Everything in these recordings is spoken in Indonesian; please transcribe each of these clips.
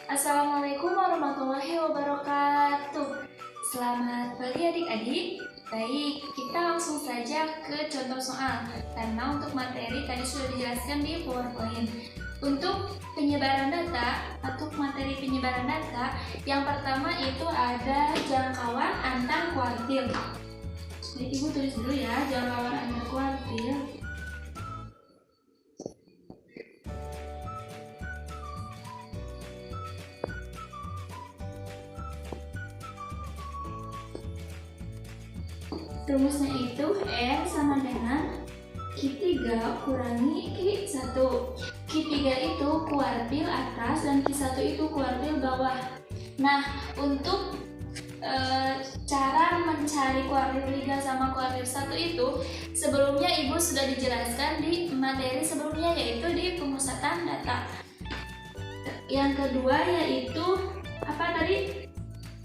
Assalamualaikum warahmatullahi wabarakatuh. Selamat pagi adik-adik. Baik, kita langsung saja ke contoh soal. Karena untuk materi tadi sudah dijelaskan di PowerPoint. Untuk penyebaran data, untuk materi penyebaran data, yang pertama itu ada jangkauan antar kuartil. Jadi Ibu tulis dulu ya, jangkauan antar kuartil. Rumusnya itu R sama dengan Q3 kurangi Q1. Q3 itu kuartil atas dan Q1 itu kuartil bawah. Nah, untuk cara mencari kuartil 3 sama kuartil 1 itu sebelumnya Ibu sudah dijelaskan di materi sebelumnya, yaitu di pemusatan data. Yang kedua yaitu apa tadi?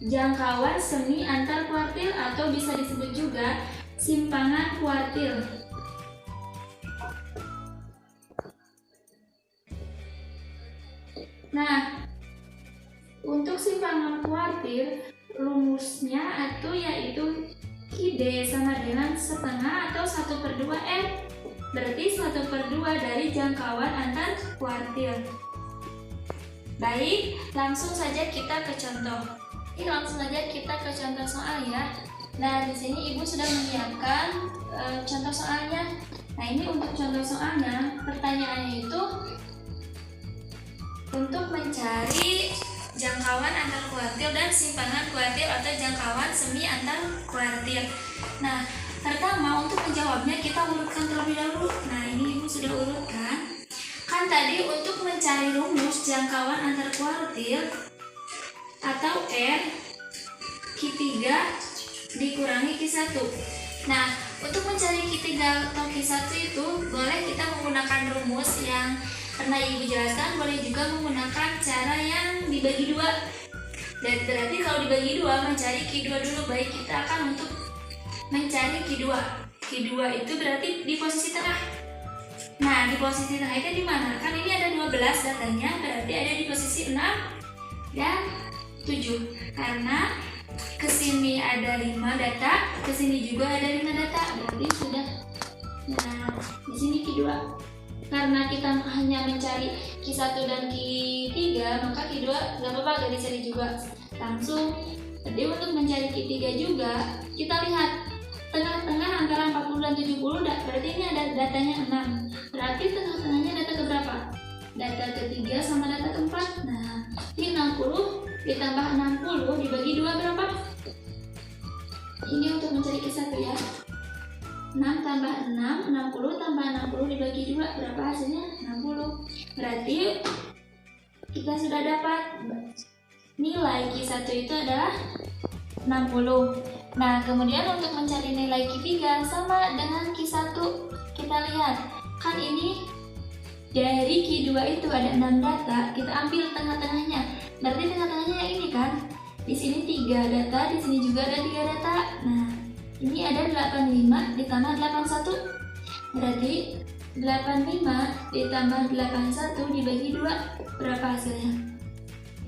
Jangkauan semi antar kuartil atau bisa disebut juga simpangan kuartil. Nah, untuk simpangan kuartil rumusnya yaitu Qd sama dengan setengah atau 1/2 R. Berarti 1/2 dari jangkauan antar kuartil. Baik, langsung saja kita ke contoh. Langsung saja kita ke contoh soal ya. Nah, di sini Ibu sudah menyiapkan contoh soalnya. Nah, ini untuk contoh soalnya, pertanyaannya itu untuk mencari jangkauan antar kuartil dan simpangan kuartil atau jangkauan semi antar kuartil. Nah, pertama untuk menjawabnya kita urutkan terlebih dahulu. Nah, ini Ibu sudah urutkan. Kan tadi untuk mencari rumus jangkauan antar kuartil atau R, Q3 dikurangi Q1. Nah, untuk mencari Q3 atau Q1 itu boleh kita menggunakan rumus yang pernah Ibu jelaskan, boleh juga menggunakan cara yang dibagi dua. Dan berarti kalau dibagi dua, mencari Q2 dulu. Baik, kita akan untuk mencari Q2. Q2 itu berarti di posisi tengah. Nah, di posisi tengah itu di mana? Kan ini ada 12 datanya, berarti ada di posisi 6 dan 7. Karena kesini ada 5 data, kesini juga ada 5 data, berarti sudah. Nah, di sini Q2. Karena kita hanya mencari Q1 dan Q3, maka Q2 nggak apa-apa, gak dicari juga. Langsung. Jadi untuk mencari Q3 juga, kita lihat tengah-tengah antara 40 dan 70, berarti ini ada datanya 6. Berarti tengah-tengahnya data keberapa? Data ketiga sama data keempat. Nah, ini 60 ditambah 60 dibagi 2 berapa? Ini untuk mencari Q1 ya. 6 tambah 6, 60 tambah 60 dibagi 2 berapa hasilnya? 60. Berarti kita sudah dapat nilai Q1 itu adalah 60. Nah, kemudian untuk mencari nilai Q3 sama dengan Q1, kita lihat kan ini dari Q2 itu ada 6 data, kita ambil tengah-tengahnya. Berarti tengah-tengahnya yang ini kan? Di sini 3 data, di sini juga ada 3 data. Nah, ini ada 85 ditambah 81. Berarti 85 ditambah 81 dibagi 2 berapa hasilnya?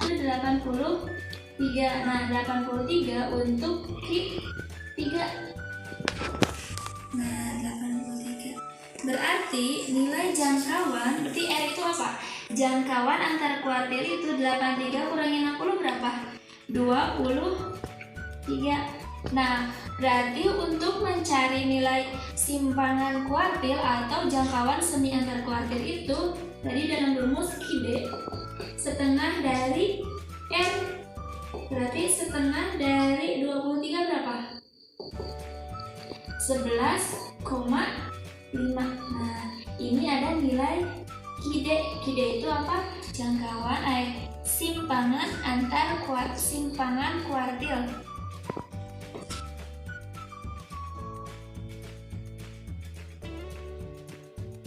Itu 83. Nah, 83 untuk Q3. Nah, 83. Berarti nilai jangkauan, berarti R itu apa? Jangkauan antar kuartil itu 83 kurangi 60 berapa? 23. Nah, berarti untuk mencari nilai simpangan kuartil atau jangkauan semi antar kuartil itu tadi dalam rumus Qd setengah dari R. Berarti setengah dari 23 berapa? 11,5. Nah, ini ada nilai Qd. Qd itu apa? Jangkauan simpangan antar simpangan kuartil.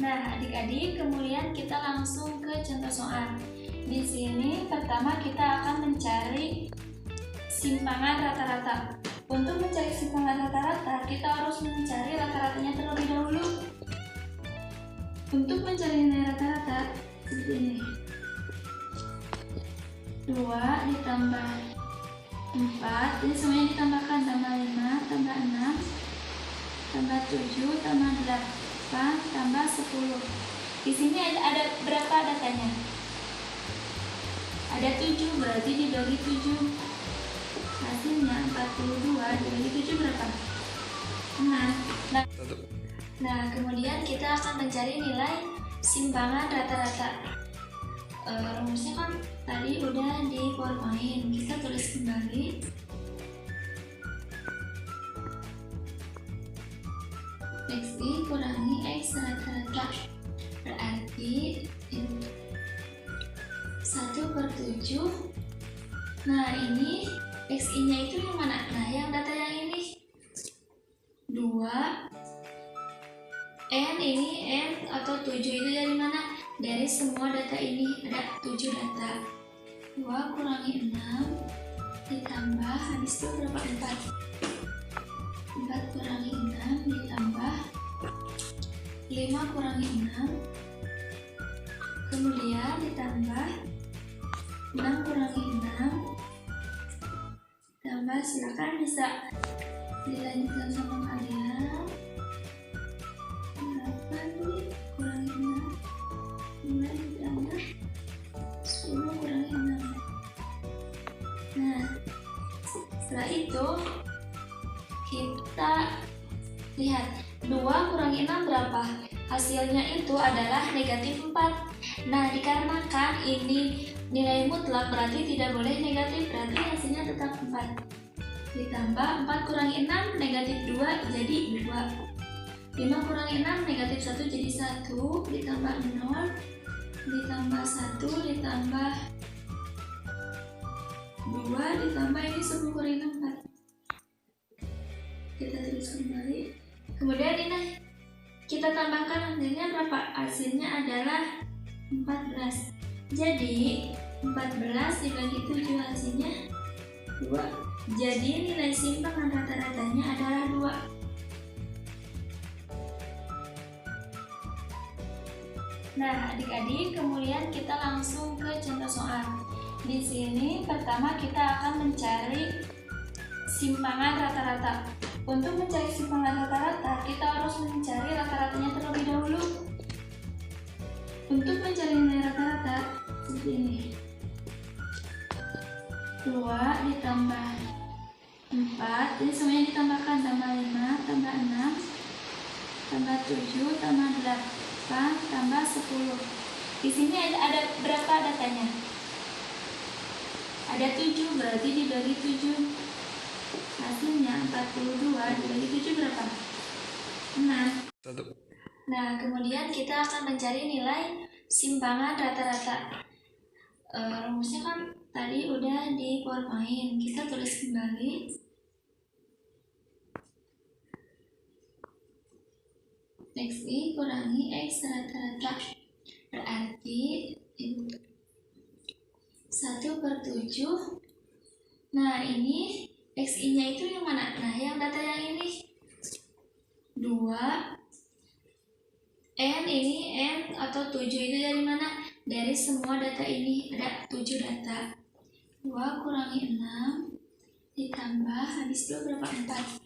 Nah, adik-adik, kemudian kita langsung ke contoh soal. Di sini pertama kita akan mencari simpangan rata-rata. Untuk mencari simpangan rata-rata, kita harus mencari rata-ratanya terlebih dahulu. Untuk mencari nilai rata-rata seperti ini. 2 ditambah 4, ini semuanya ditambahkan, tambah 5, tambah 6, tambah 7, tambah 8, tambah 10. Di sini ada berapa datanya? Ada 7, berarti dibagi 7. Hasilnya 42 dibagi 7 berapa? 6. Nah, kemudian kita akan mencari nilai simpangan rata-rata. Rumusnya kan tadi udah di PowerPoint, kita tulis kembali. XI kurangi X rata-rata, berarti 1/7. Nah, ini XI nya itu yang mana? Nah, yang data yang ini 2. N ini N atau 7 itu dari mana? Dari semua data ini, ada 7 data. 2 kurangi 6 ditambah, habis itu berapa? 4. 4 kurangi 6 ditambah 5 kurangi 6, kemudian ditambah 6 kurangi 6, tambah, silakan bisa dilanjutkan sama kalian. 8 kurangi 6, 9 ditambah 10 kurangi 6. Nah, setelah itu kita lihat 2 kurangi 6 berapa? Hasilnya itu adalah negatif 4. Nah, dikarenakan ini nilai mutlak berarti tidak boleh negatif, berarti hasilnya tetap 4. Ditambah 4 kurangi 6 negatif 2 jadi 2. 5 kurangi 6 negatif 1 jadi 1, ditambah 0, ditambah 1, ditambah 2, ditambah ini 10 kurangi 6 4. Kita tulis kembali. Kemudian ini kita tambahkan hasilnya berapa? Hasilnya adalah 14. Jadi 14 dibagi 7 hasilnya 2. Jadi nilai simpangan rata-ratanya adalah 2. Nah, adik-adik, kemudian kita langsung ke contoh soal. Di sini pertama kita akan mencari simpangan rata-rata. Untuk mencari simpangan rata-rata, kita harus mencari rata-ratanya terlebih dahulu. Untuk mencari nilai rata-rata seperti ini. 2 ditambah 4, ini semuanya ditambahkan, tambah 5, tambah 6, tambah 7, tambah 8, tambah 10. Di sini ada berapa datanya? Ada 7, berarti dibagi 7. Hasilnya 42 dibagi 7 berapa? 6. Nah, kemudian kita akan mencari nilai simpangan rata-rata. Rumusnya kan tadi udah di PowerPoint, kita tulis kembali. XI kurangi X rata-rata, berarti 1/7. Nah, ini XI nya itu yang mana? Nah, yang data yang ini 2. N ini N atau 7 itu dari mana? Dari semua data ini, ada 7 data. 2 kurangi 6 ditambah, habis itu berapa? 4.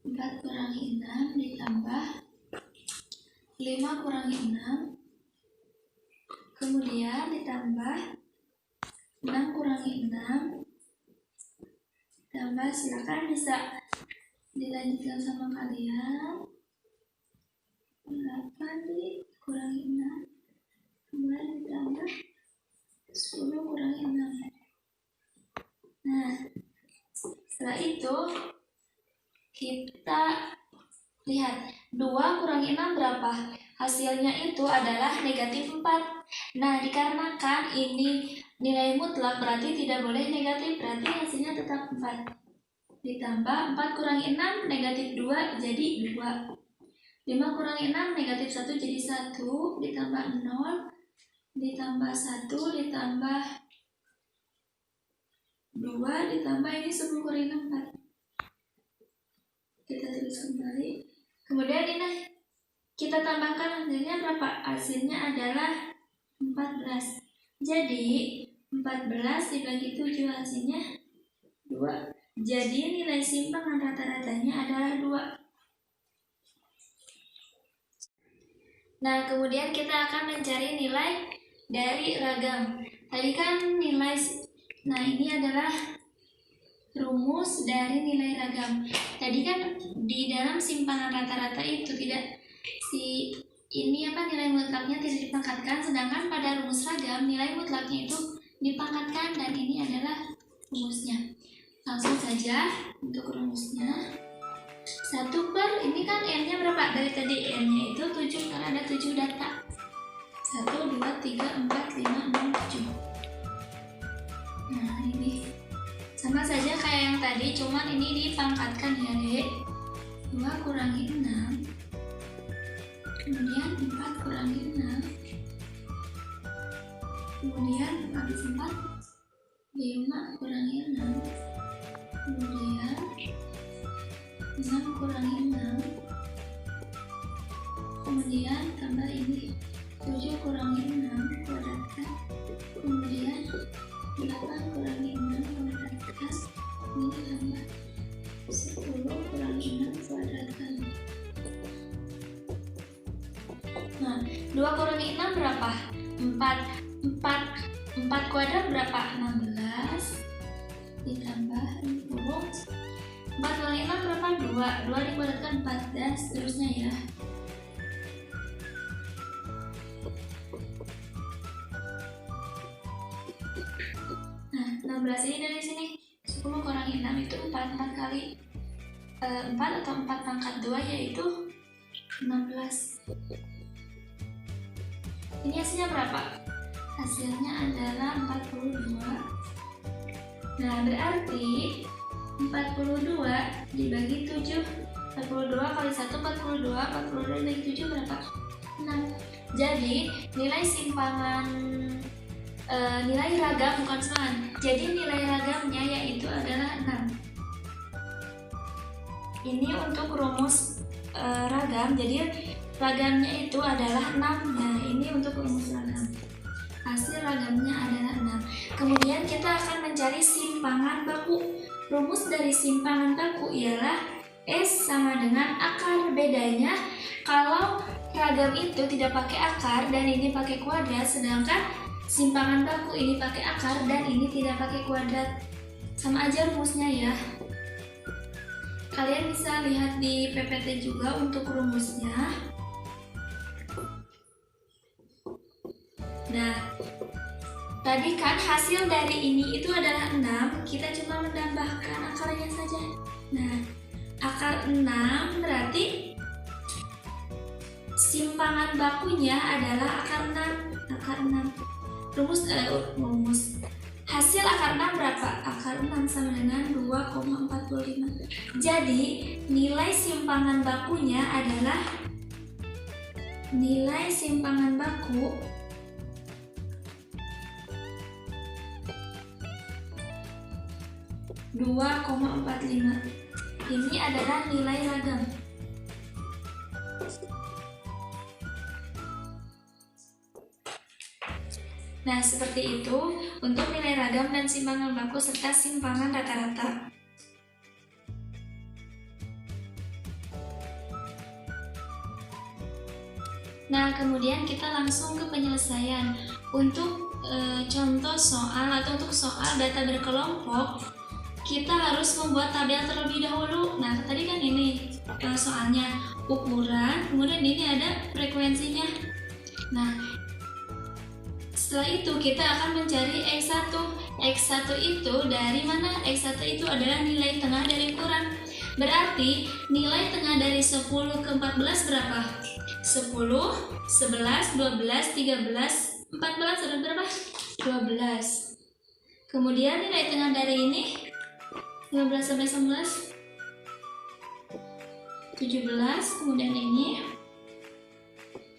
4 kurangi 6 ditambah 5 kurangi 6, kemudian ditambah 6 kurangi 6, tambah, silakan bisa dilanjutkan sama kalian. 8 kurangi 6, kemudian ditambah 10 kurangi 6. Nah, setelah itu kita lihat 2 kurangi 6 berapa? Hasilnya itu adalah negatif 4. Nah, dikarenakan ini nilai mutlak berarti tidak boleh negatif, berarti hasilnya tetap 4. Ditambah 4 kurangi 6 negatif 2 jadi 2. 5 kurangi 6 negatif 1 jadi 1, ditambah 0, ditambah 1, ditambah 2, ditambah ini 10 kurangi 4. Kita tulis kembali. Kemudian ini kita tambahkan hasilnya berapa? Hasilnya adalah 14. Jadi 14 dibagi 7 hasilnya 2. Jadi nilai simpangan rata-ratanya adalah 2. Nah, kemudian kita akan mencari nilai dari ragam. Tadi kan nilai, nah ini adalah rumus dari nilai ragam. Tadi kan di dalam simpangan rata-rata itu tidak nilai mutlaknya tidak dipangkatkan, sedangkan pada rumus ragam nilai mutlaknya itu dipangkatkan, dan ini adalah rumusnya. Langsung saja untuk rumusnya. 1 per, ini kan n-nya berapa? Dari tadi n-nya itu 7 karena ada 7 data. 1, 2, 3, 4, 5, 6, 7. Nah, ini sama saja kayak yang tadi, cuman ini dipangkatkan ya, Dek. 2 kurangi 6. Kemudian 4 kurangi 6. Kemudian habis 4, 5 kurangi 6. Kemudian 6 kurangi 6. Kemudian tambah ini 7 kurangi 6 kuadratkan. Kemudian 8 kurangi 6 kuadratkan. Ini tambah 10 kurangi 6 kuadratkan. Nah, 2 kurangi 6 berapa? 4 kuadrat berapa? 16 ditambah 10. 4 kurangi 6 berapa? 2 dikuadratkan 4, dan seterusnya ya. Nah, 16 ini dari sini 10 kurangi 6 itu 4 kali 4 atau 4 pangkat 2 yaitu 16. Ini hasilnya berapa? Hasilnya adalah 42. Nah, berarti 42 dibagi 7. 42 kali 1 42. 42 dibagi 7 berapa? 6. Jadi nilai simpangan nilai ragam bukan simpangan. Jadi nilai ragamnya yaitu adalah 6. Ini untuk rumus ragam. Jadi ragamnya itu adalah 6. Nah, ini untuk rumus ragam. Hasil ragamnya adalah 6. Kemudian kita akan mencari simpangan baku. Rumus dari simpangan baku ialah S sama dengan akar. Bedanya kalau ragam itu tidak pakai akar dan ini pakai kuadrat, sedangkan simpangan baku ini pakai akar dan ini tidak pakai kuadrat. Sama aja rumusnya ya. Kalian bisa lihat di PPT juga untuk rumusnya. Nah, tadi kan hasil dari ini itu adalah 6, kita cuma menambahkan akarnya saja. Nah, akar 6 berarti simpangan bakunya adalah akar 6. Akar 6. Rumus hasil akar 6 berapa? Akar 6 sama dengan 2,45. Jadi, nilai simpangan bakunya adalah nilai simpangan baku 2,45. Ini adalah nilai ragam. Nah, seperti itu untuk nilai ragam dan simpangan baku serta simpangan rata-rata. Nah, kemudian kita langsung ke penyelesaian. Untuk contoh soal atau untuk soal data berkelompok, kita harus membuat tabel terlebih dahulu. Nah, tadi kan ini soalnya ukuran, kemudian ini ada frekuensinya. Nah, setelah itu kita akan mencari X1. X1 itu dari mana? X1 itu adalah nilai tengah dari ukuran. Berarti nilai tengah dari 10 ke 14 berapa? 10, 11, 12, 13, 14 ada berapa? 12. Kemudian nilai tengah dari ini 15 sampai 19, 17, kemudian ini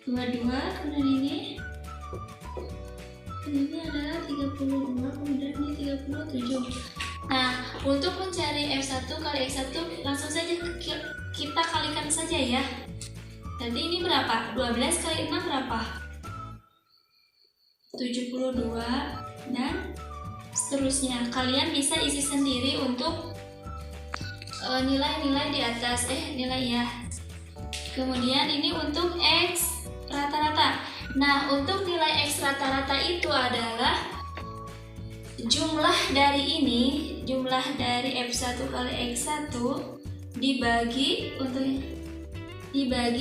22, kemudian ini adalah 32, kemudian ini 37. Nah, untuk mencari F1 kali X1 langsung saja kita kalikan saja ya. Jadi ini berapa? 12 kali 6 berapa? 72 dan seterusnya. Kalian bisa isi sendiri untuk nilai-nilai di atas, nilai ya. Kemudian ini untuk X rata-rata. Nah, untuk nilai X rata-rata itu adalah jumlah dari ini, jumlah dari F1 kali X1 dibagi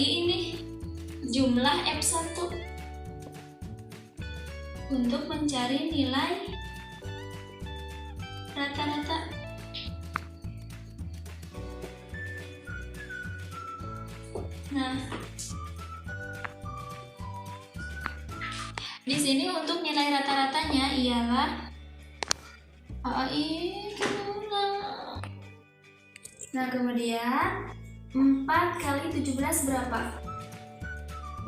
ini jumlah F1 untuk mencari nilai rata-rata. Nah, di sini untuk nilai rata-ratanya ialah nah, kemudian 4 kali 17 berapa?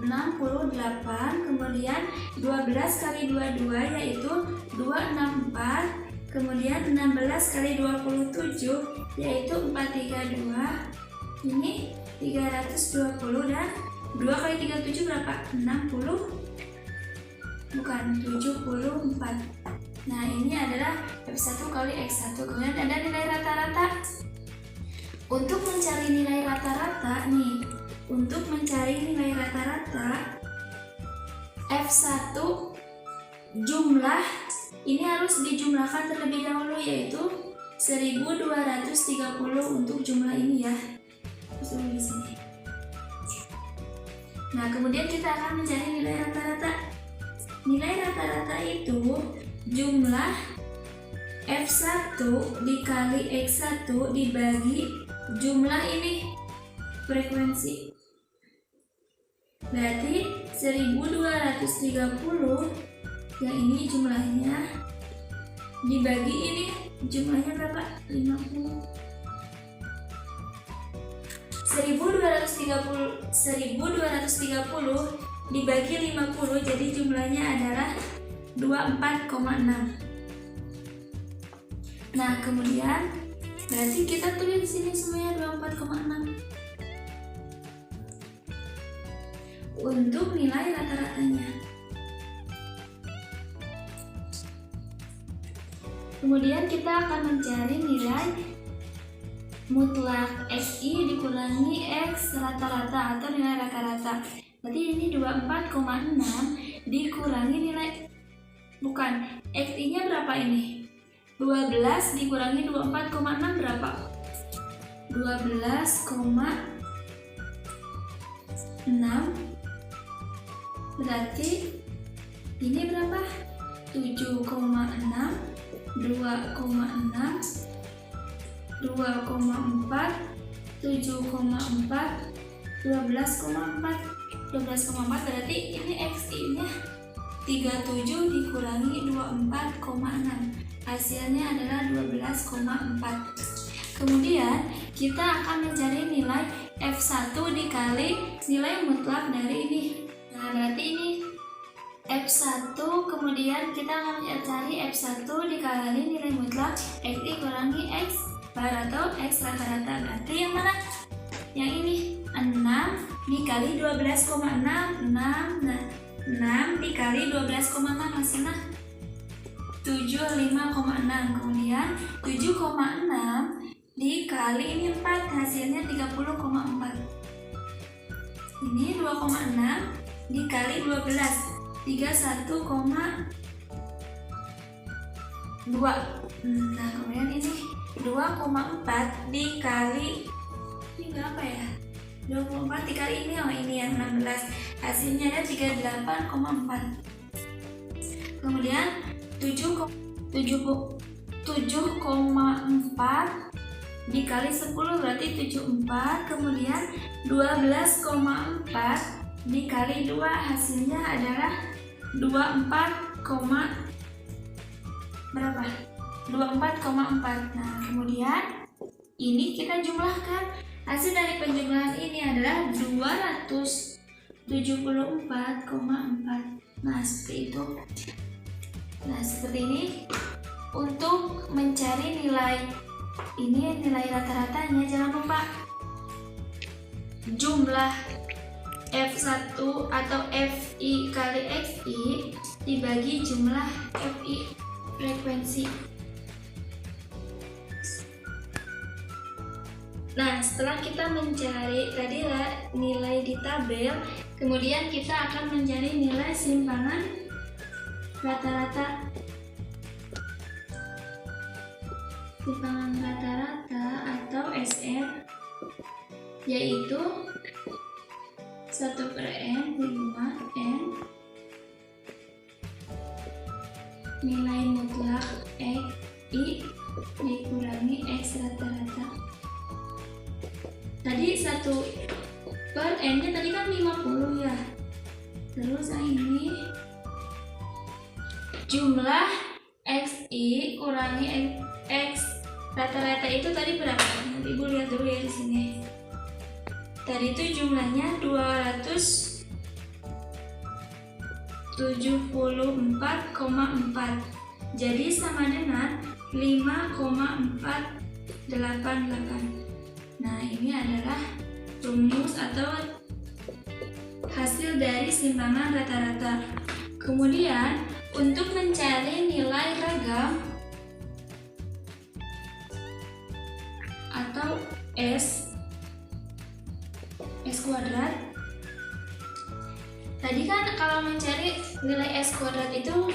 68. Kemudian 12 kali 22 yaitu 264. Kemudian 16 kali 27 yaitu 432. Ini 320 dan 2 kali 37 berapa? 74. Nah, ini adalah F1 kali X1. Kemudian ada nilai rata-rata. Untuk mencari nilai rata-rata nih, untuk mencari nilai rata-rata F1 jumlah ini harus dijumlahkan terlebih dahulu, yaitu 1230 untuk jumlah ini ya. Di sini. Nah, kemudian kita akan mencari nilai rata-rata. Nilai rata-rata itu jumlah F1 dikali X1 dibagi jumlah ini frekuensi. Berarti 1230 yang ini jumlahnya dibagi ini jumlahnya berapa? 50. 1230 dibagi 50 jadi jumlahnya adalah 24,6. Nah, kemudian berarti kita tulis di sini semuanya 24,6 untuk nilai rata-ratanya. Kemudian kita akan mencari nilai mutlak XI dikurangi X rata-rata atau nilai rata-rata. Berarti ini 24,6 dikurangi nilai, XI-nya berapa ini? 12 dikurangi 24,6 berapa? 12,6. Berarti ini berapa? 7,6, 2,6, 2,4, 7,4, 12,4. 12,4 berarti ini XI-nya 37 dikurangi 24,6. Hasilnya adalah 12,4. Kemudian kita akan mencari nilai F1 dikali nilai mutlak dari ini. Nah, berarti ini F1, kemudian kita akan mencari F1 dikali nilai mutlak XI kurangi X bar atau X rata-rata. Berarti yang mana? Yang ini 6 dikali 12,6. 6. Nah, 6 dikali 12,6 hasilnya 75,6. Kemudian 7,6 dikali ini 4 hasilnya 30,4. Ini 2,6 dikali 12 31,2. Nah, kemudian ini 2,4 dikali ini berapa ya? 24 dikali ini, ini yang 16 hasilnya ada 38,4. Kemudian 7,4 dikali 10 berarti 74. Kemudian 12,4 dikali 2 hasilnya adalah 24,4. Nah, kemudian ini kita jumlahkan. Hasil dari penjumlahan ini adalah 274,4. Nah, seperti itu. Nah, seperti ini untuk mencari nilai ini, nilai rata-ratanya. Jangan lupa jumlah F1 atau FI kali XI dibagi jumlah FI frekuensi. Nah, setelah kita mencari tadi nilai di tabel, kemudian kita akan mencari nilai simpangan rata-rata. Simpangan rata-rata atau SR yaitu 1/n 5n nilai mutlak X I dikurangi X rata-rata. Tadi 1/n nya tadi kan 50 ya. Terus ini jumlah XI kurangi X rata-rata itu tadi berapa? Nanti Ibu lihat dulu ya di sini. Tadi itu jumlahnya 274,4. Jadi sama dengan 5,488. Nah, ini adalah rumus atau hasil dari simpangan rata-rata. Kemudian, untuk mencari nilai ragam atau S kuadrat. Tadi kan kalau mencari nilai S kuadrat itu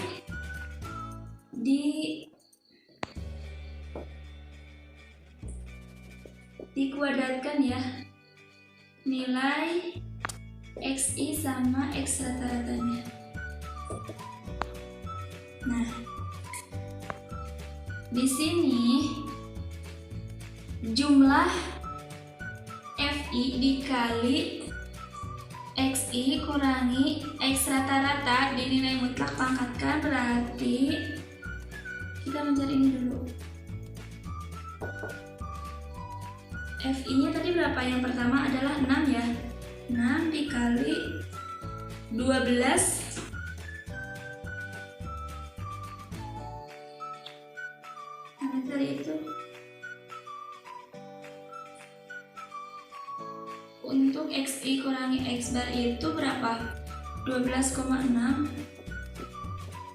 dikuadratkan ya, nilai XI sama X rata-ratanya. Nah, di sini jumlah FI dikali XI kurangi X rata-rata di nilai mutlak pangkatkan, berarti kita mencari ini dulu. FI nya tadi berapa? Yang pertama adalah 6 ya. 6 dikali 12 tadi itu untuk XI kurangi X bar itu berapa? 12,6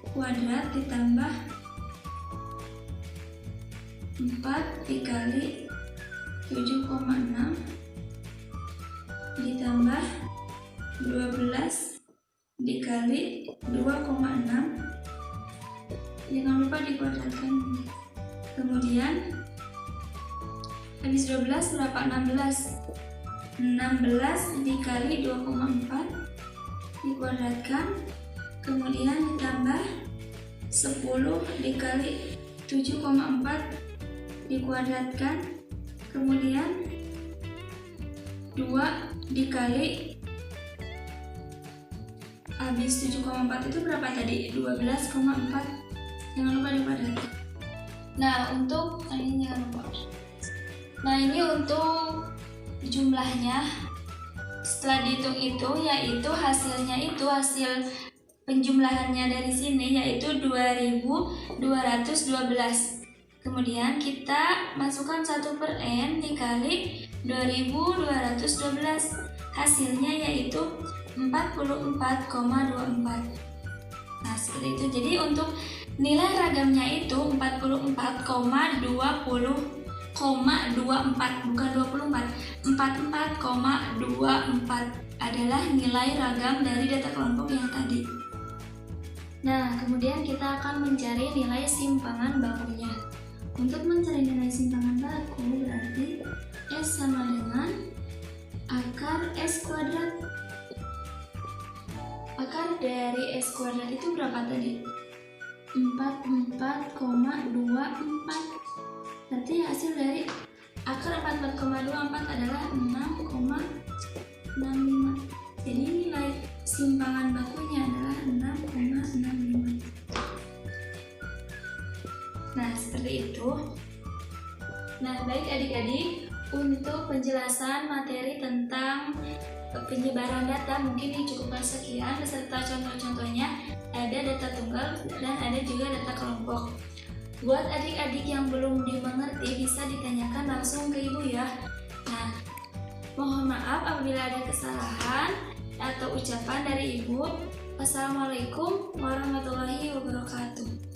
kuadrat ditambah 4 dikali 7,6 ditambah 12 dikali 2,6. Jangan lupa dikuadratkan. Kemudian habis 12 berapa? 16 dikali 2,4 dikuadratkan, kemudian ditambah 10 dikali 7,4 dikuadratkan, kemudian 2 dikali habis 7,4 itu berapa tadi? 12,4. Jangan lupa dikuadratkan. Nah, untuk ini jangan lupa. Nah, ini untuk jumlahnya setelah dihitung itu, yaitu hasilnya itu hasil penjumlahannya dari sini yaitu 2212. Kemudian kita masukkan 1/n dikali 2212, hasilnya yaitu 44,24. Nah, seperti itu. Jadi untuk nilai ragamnya itu 44,24, bukan 24. 44,24 adalah nilai ragam dari data kelompok yang tadi. Nah, kemudian kita akan mencari nilai simpangan bakunya. Untuk mencari nilai simpangan baku berarti S sama dengan akar S kuadrat. Akar dari S kuadrat itu berapa tadi? 44,24. Berarti hasil dari akar 44,24 adalah 6,65. Jadi nilai simpangan bakunya adalah 6,65. Nah, seperti itu. Nah, baik adik-adik, untuk penjelasan materi tentang penyebaran data mungkin ini cukuplah sekian beserta contoh-contohnya. Ada data tunggal dan ada juga data kelompok. Buat adik-adik yang belum dimengerti bisa ditanyakan langsung ke ibu ya. Nah, mohon maaf apabila ada kesalahan atau ucapan dari ibu. Wassalamualaikum warahmatullahi wabarakatuh.